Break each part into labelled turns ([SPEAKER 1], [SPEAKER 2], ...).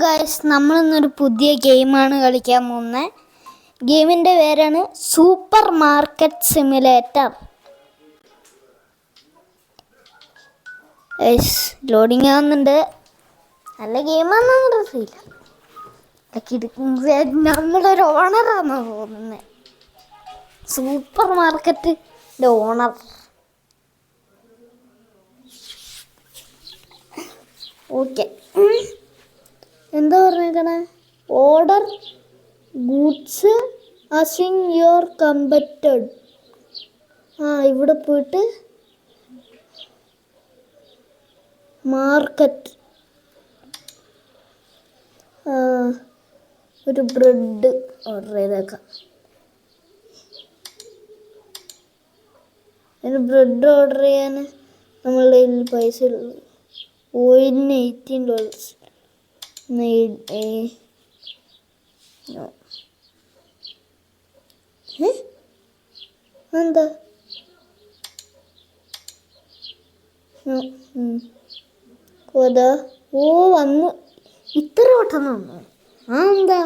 [SPEAKER 1] Guys, നമ്മളിന്നൊരു പുതിയ ഗെയിമാണ് കളിക്കാൻ പോകുന്നത്. ഗെയിമിൻ്റെ പേരാണ് super market simulator. Guys, loading ആവുന്നുണ്ട്. നല്ല ഗെയിമാണെന്ന് അറിയില്ല. നമ്മളൊരു ഓണറാണെന്ന് തോന്നുന്നത്. സൂപ്പർ മാർക്കറ്റിൻ്റെ ഓണർ. ഓക്കെ, എന്താ പറഞ്ഞേക്കണേ? Order goods as in your competed. ഇവിടെ പോയിട്ട് മാർക്കറ്റ് ഒരു ബ്രെഡ് ഓർഡർ ചെയ്തേക്കാം. ബ്രെഡ് ഓർഡർ ചെയ്യാൻ നമ്മളുടെ കയ്യിൽ പൈസ ഉള്ളൂ. ഓയിലിന് $18. എന്താ വന്നു ഇത്ര പെട്ടെന്ന് വന്നു. എന്താ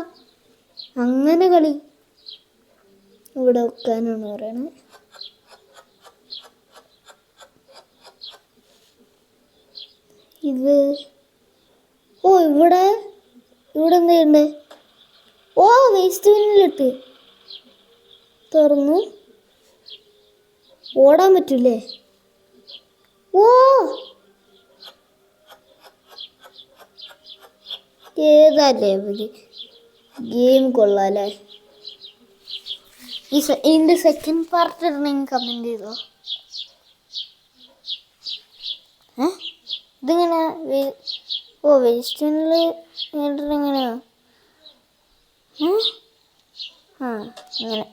[SPEAKER 1] അങ്ങനെ കളി ഇവിടെ വെക്കാനാണ് പറയണത്. ഇത് ഇവിടെ എന്ത് ചെയ്യണ്ടേ? വേസ്റ്റ് ബിന്നിലിട്ട് തുറന്നു ഓടാൻ പറ്റൂലേ? ഏതല്ലേ ഗെയിം കൊള്ളാല്ലേ. ഇതിൻ്റെ സെക്കൻഡ് പാർട്ട് ഇടണമെങ്കിൽ കമൻറ്റ് ചെയ്തോ. ഇതിങ്ങനെ വേസ്റ്റിനിൽ എങ്ങനെയാ? ഇങ്ങനെ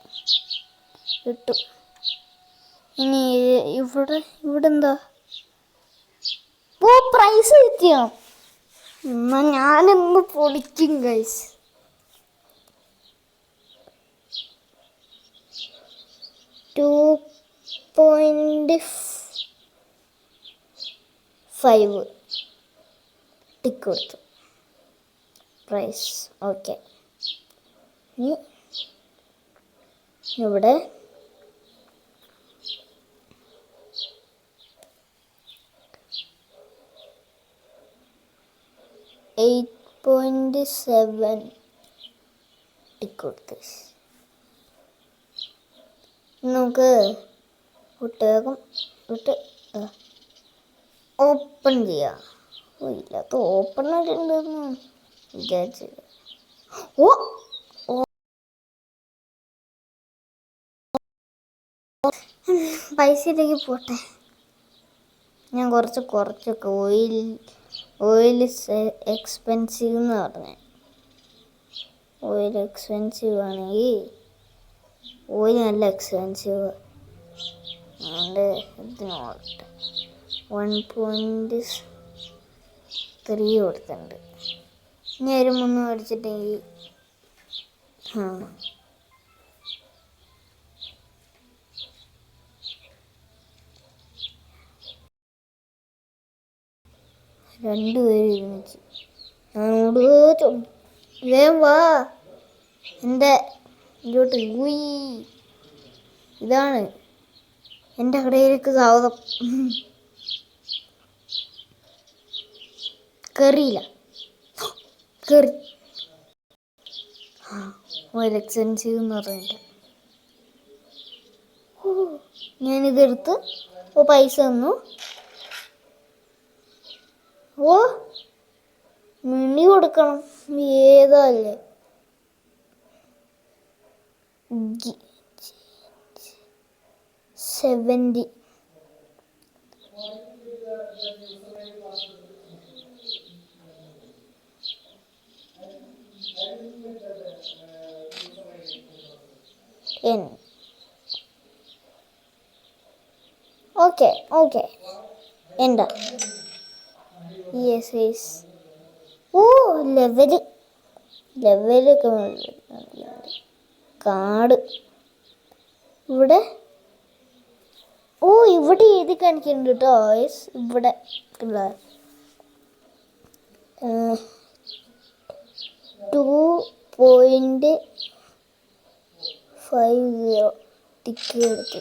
[SPEAKER 1] ഇട്ടു. ഇനി ഇവിടെ എന്താ? പ്രൈസ് കിട്ടിയോ? എന്നാ ഞാനൊന്ന് പൊളിക്കും ഗൈസ്. $2.5 ടിക്ക് കൊടുത്തു. Price okay. ഇവിടെ $8.7 ടിക്ക് കൊടുത്തു. നമുക്ക് വിട്ട് ഓപ്പൺ ചെയ്യാം. ഇല്ലാത്ത ഓപ്പൺ ആയിട്ടുണ്ടെന്ന് വിചാരിച്ചില്ല. പൈസയിലേക്ക് പോട്ടെ. ഞാൻ കുറച്ചൊക്കെ ഓയിൽ എക്സ്പെൻസീവ് എന്ന് പറഞ്ഞേ. ഓയിൽ എക്സ്പെൻസീവ് ആണെങ്കിൽ ഓയിൽ നല്ല എക്സ്പെൻസീവ്. അതുകൊണ്ട് ഇതിനോട്ട് 1.3 കൊടുത്തിട്ടുണ്ട്. ഇനി ഒരു 3 മേടിച്ചിട്ടെങ്കിൽ രണ്ടുപേരും ഒരുമിച്ച് വേഗം വാ എൻ്റെ ഇങ്ങോട്ട്. ഇതാണ് എൻ്റെ കടയിലേക്ക് സ്വാഗതം. കയറിയില്ല. എക്സ്പെൻസീവ് എന്ന് പറഞ്ഞിട്ട് ഞാനിതെടുത്ത് പൈസ തന്നു. മിണി കൊടുക്കണം. ഏതല്ലേ? $70. ഓക്കെ എന്താ? യെസ്. ലെവലൊക്കെ കാർഡ് ഇവിടെ എഴുതി കാണിക്കുന്നുണ്ട് കേട്ടോ. ഇവിടെ 0.50 ടിക്ക് കൊടുത്ത്